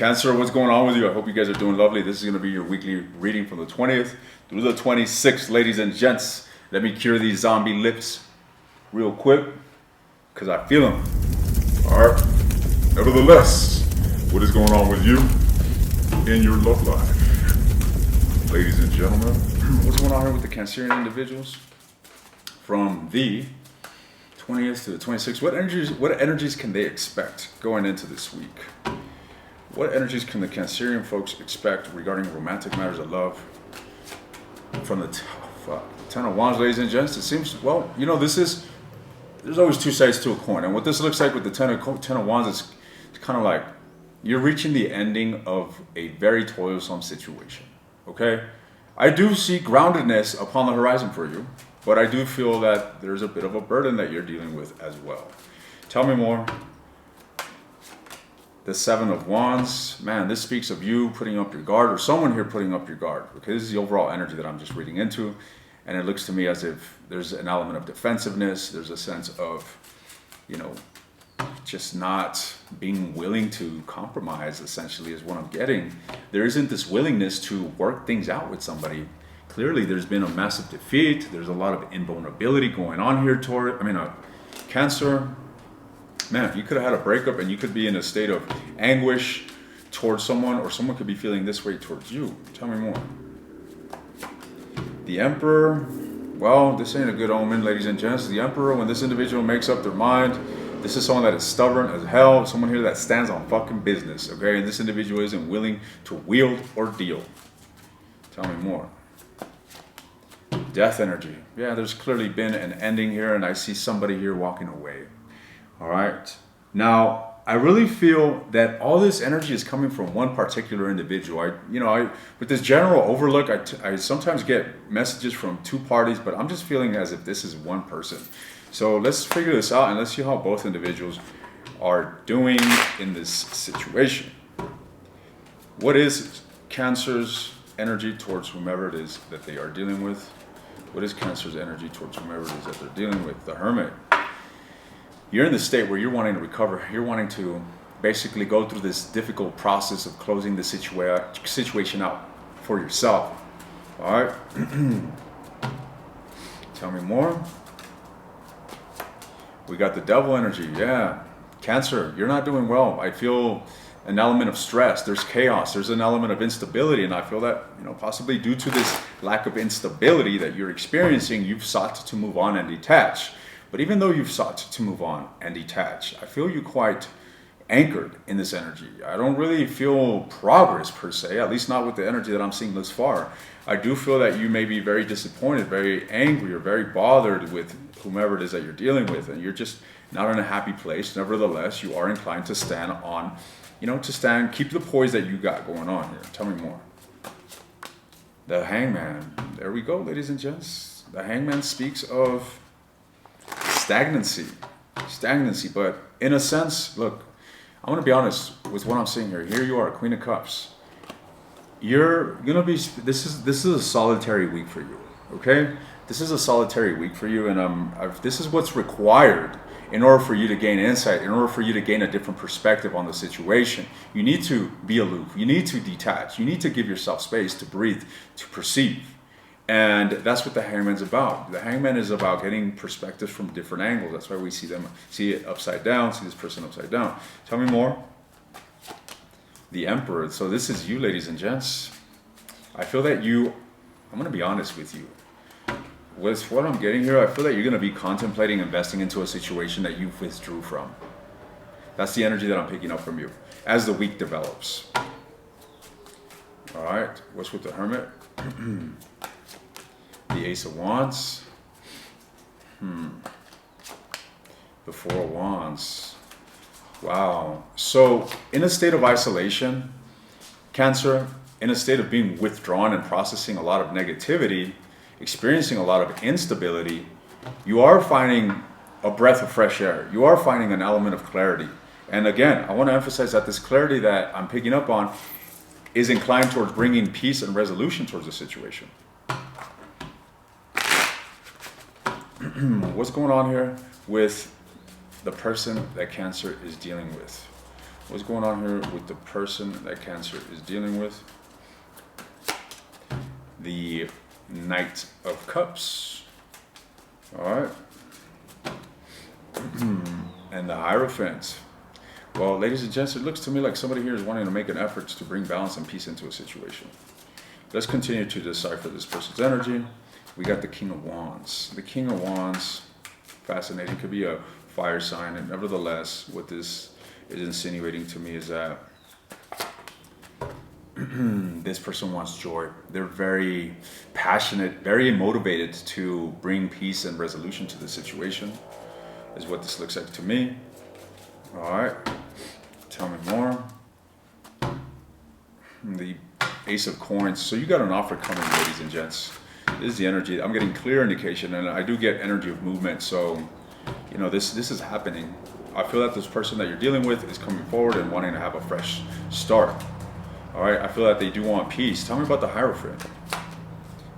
Cancer, what's going on with you? I hope you guys are doing lovely. This is going to be your weekly reading from the 20th through the 26th, ladies and gents. Let me cure these zombie lips real quick, because I feel them. All right. Nevertheless, what is going on with you in your love life? Ladies and gentlemen, What's going on here with the Cancerian individuals? From the 20th to the 26th, what energies can they expect going into this week? What energies can the Cancerian folks expect regarding romantic matters of love? From the Ten of Wands, ladies and gents, it seems, well, you know, there's always two sides to a coin. And what this looks like with the Ten of Wands is it's kind of like you're reaching the ending of a very toilsome situation, okay? I do see groundedness upon the horizon for you, but I do feel that there's a bit of a burden that you're dealing with as well. Tell me more. The Seven of Wands, man, this speaks of you putting up your guard, or someone here putting up your guard. Okay, this is the overall energy that I'm just reading into, and it looks to me as if there's an element of defensiveness. There's a sense of, you know, just not being willing to compromise, essentially, is what I'm getting. There isn't this willingness to work things out with somebody. Clearly, there's been a massive defeat. There's a lot of invulnerability going on here toward, Cancer. Man, you could have had a breakup and you could be in a state of anguish towards someone, or someone could be feeling this way towards you. Tell me more. The Emperor, well, this ain't a good omen, ladies and gents. The Emperor, when this individual makes up their mind, this is someone that is stubborn as hell, someone here that stands on fucking business, okay? And this individual isn't willing to wield or deal. Tell me more. Death energy. Yeah, there's clearly been an ending here, and I see somebody here walking away. All right. Now, I really feel that all this energy is coming from one particular individual. With this general overlook, I sometimes get messages from two parties, but I'm just feeling as if this is one person. So let's figure this out and let's see how both individuals are doing in this situation. What is Cancer's energy towards whomever it is that they are dealing with? What is Cancer's energy towards whomever it is that they're dealing with? The Hermit. You're in the state where you're wanting to recover. You're wanting to basically go through this difficult process of closing the situation out for yourself. All right. Tell me more. We got the Devil energy. Yeah. Cancer, you're not doing well. I feel an element of stress. There's chaos. There's an element of instability. And I feel that, possibly due to this lack of instability that you're experiencing, you've sought to move on and detach. But even though you've sought to move on and detach, I feel you quite anchored in this energy. I don't really feel progress per se, at least not with the energy that I'm seeing thus far. I do feel that you may be very disappointed, very angry, or very bothered with whomever it is that you're dealing with, and you're just not in a happy place. Nevertheless, you are inclined to stand on, keep the poise that you got going on here. Tell me more. The Hangman. There we go, ladies and gents. The Hangman speaks of stagnancy, but in a sense, look, I'm going to be honest with what I'm seeing here. Here you are, Queen of Cups. You're going to be, this is a solitary week for you, okay? This is a solitary week for you, and this is what's required in order for you to gain insight, in order for you to gain a different perspective on the situation. You need to be aloof. You need to detach. You need to give yourself space to breathe, to perceive. And that's what the Hangman's about. The Hangman is about getting perspectives from different angles. That's why we see it upside down, see this person upside down. Tell me more. The Emperor. So this is you, ladies and gents. I feel that I'm going to be honest with you. With what I'm getting here, I feel that you're going to be contemplating investing into a situation that you withdrew from. That's the energy that I'm picking up from you as the week develops. All right. What's with the Hermit? The Ace of Wands. The Four of Wands. Wow. So in a state of isolation, Cancer, in a state of being withdrawn and processing a lot of negativity, experiencing a lot of instability, you are finding a breath of fresh air. You are finding an element of clarity. And again, I want to emphasize that this clarity that I'm picking up on is inclined towards bringing peace and resolution towards the situation. What's going on here with the person that Cancer is dealing with? What's going on here with the person that Cancer is dealing with? The Knight of Cups. All right. And the Hierophant. Well, ladies and gents, it looks to me like somebody here is wanting to make an effort to bring balance and peace into a situation. Let's continue to decipher this person's energy. We got the King of Wands. The King of Wands, fascinating, could be a fire sign, and nevertheless, what this is insinuating to me is that this person wants joy. They're very passionate, very motivated to bring peace and resolution to the situation, is what this looks like to me. All right, tell me more. The Ace of Coins. So you got an offer coming, ladies and gents. This is the energy. I'm getting clear indication, and I do get energy of movement. So, you know, this is happening. I feel that this person that you're dealing with is coming forward and wanting to have a fresh start. All right, I feel that they do want peace. Tell me about the Hierophant.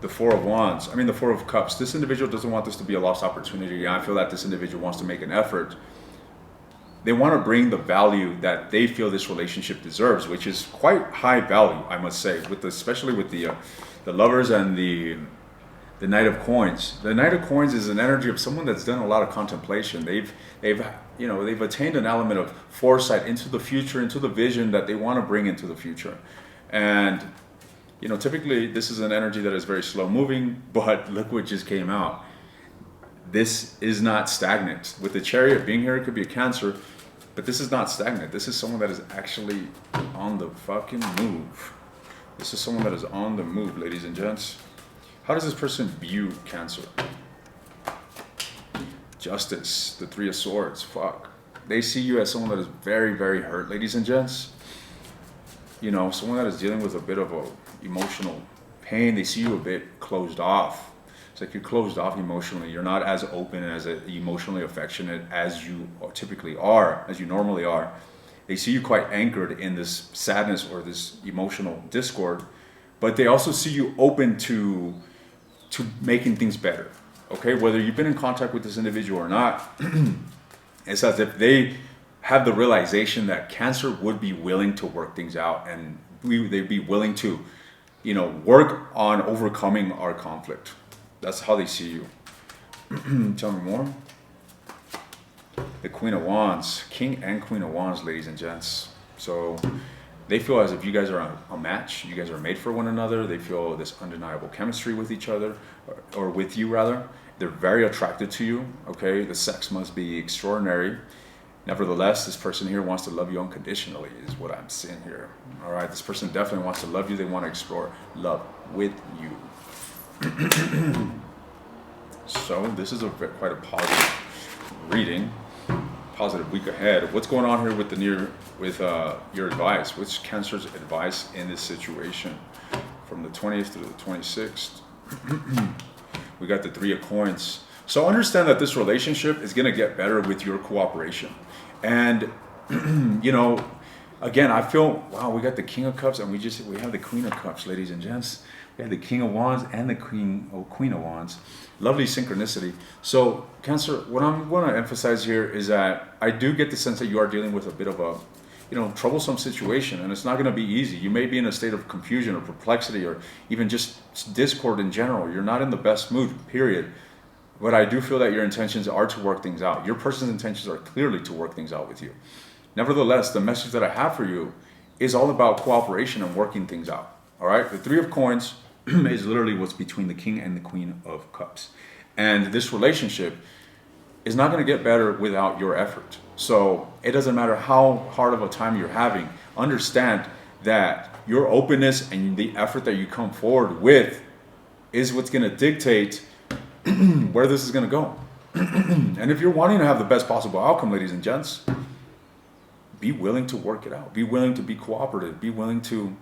The Four of Wands. I mean, the Four of Cups. This individual doesn't want this to be a lost opportunity. I feel that this individual wants to make an effort. They want to bring the value that they feel this relationship deserves, which is quite high value, I must say, especially with the Lovers and the Knight of Coins. The Knight of Coins is an energy of someone that's done a lot of contemplation. They've attained an element of foresight into the future, into the vision that they want to bring into the future. And you know, typically this is an energy that is very slow moving, but look what just came out. This is not stagnant. With the Chariot being here, it could be a Cancer, but this is not stagnant. This is someone that is actually on the fucking move. This is someone that is on the move, ladies and gents. How does this person view Cancer? Justice, the Three of Swords, fuck. They see you as someone that is very, very hurt, ladies and gents. You know, someone that is dealing with a bit of a emotional pain. They see you a bit closed off. It's like you're closed off emotionally. You're not as open and as emotionally affectionate as you typically are, as you normally are. They see you quite anchored in this sadness or this emotional discord, but they also see you open to making things better. Okay, whether you've been in contact with this individual or not, it's as if they have the realization that Cancer would be willing to work things out, and they'd be willing to, you know, work on overcoming our conflict. That's how they see you. Tell me more. The Queen of Wands, King and Queen of Wands, ladies and gents. So they feel as if you guys are a match. You guys are made for one another. They feel this undeniable chemistry with each other, or with you rather. They're very attracted to you. Okay, the sex must be extraordinary. Nevertheless, this person here wants to love you unconditionally, is what I'm seeing here. All right, this person definitely wants to love you. They want to explore love with you. So this is quite a positive reading, positive week ahead. What's going on here with your advice? What's Cancer's advice in this situation from the 20th to the 26th? We got the Three of Coins. So understand that this relationship is going to get better with your cooperation. And you know, again, I feel, wow, we got the King of Cups and we have the Queen of Cups, ladies and gents. We have the King of Wands and the Queen of Wands. Lovely synchronicity. So Cancer, what I'm going to emphasize here is that I do get the sense that you are dealing with a bit of a, you know, troublesome situation, and it's not going to be easy. You may be in a state of confusion or perplexity or even just discord in general. You're not in the best mood, period. But I do feel that your intentions are to work things out. Your person's intentions are clearly to work things out with you. Nevertheless, the message that I have for you is all about cooperation and working things out. All right? The Three of Coins is literally what's between the King and the Queen of Cups. And this relationship is not going to get better without your effort. So it doesn't matter how hard of a time you're having. Understand that your openness and the effort that you come forward with is what's going to dictate where this is going to go. And if you're wanting to have the best possible outcome, ladies and gents, be willing to work it out. Be willing to be cooperative. Be willing to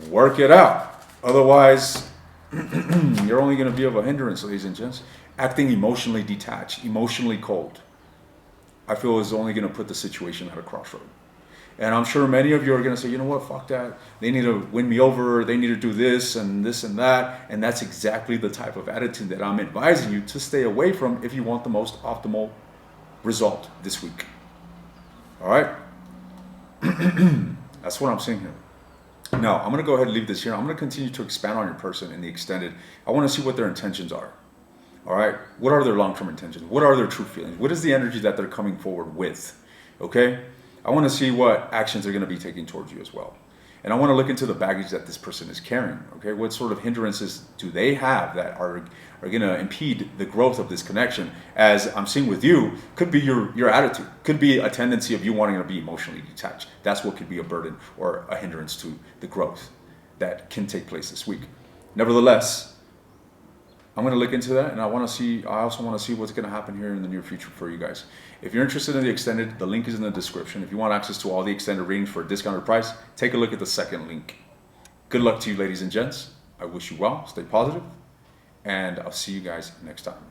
work it out. Otherwise, you're only going to be of a hindrance, ladies and gents. Acting emotionally detached, emotionally cold, I feel is only going to put the situation at a crossroad. And I'm sure many of you are going to say, you know what, fuck that. They need to win me over. They need to do this and that. And that's exactly the type of attitude that I'm advising you to stay away from if you want the most optimal result this week. All right. That's what I'm seeing here. Now, I'm going to go ahead and leave this here. I'm going to continue to expand on your person in the extended. I want to see what their intentions are. All right. What are their long-term intentions? What are their true feelings? What is the energy that they're coming forward with? Okay. I want to see what actions they're going to be taking towards you as well. And I want to look into the baggage that this person is carrying. Okay. What sort of hindrances do they have that are going to impede the growth of this connection? As I'm seeing with you, could be your attitude, could be a tendency of you wanting to be emotionally detached. That's what could be a burden or a hindrance to the growth that can take place this week. Nevertheless, I'm going to look into that, and I also want to see what's going to happen here in the near future for you guys. If you're interested in the extended, the link is in the description. If you want access to all the extended readings for a discounted price, take a look at the second link. Good luck to you, ladies and gents. I wish you well. Stay positive, and I'll see you guys next time.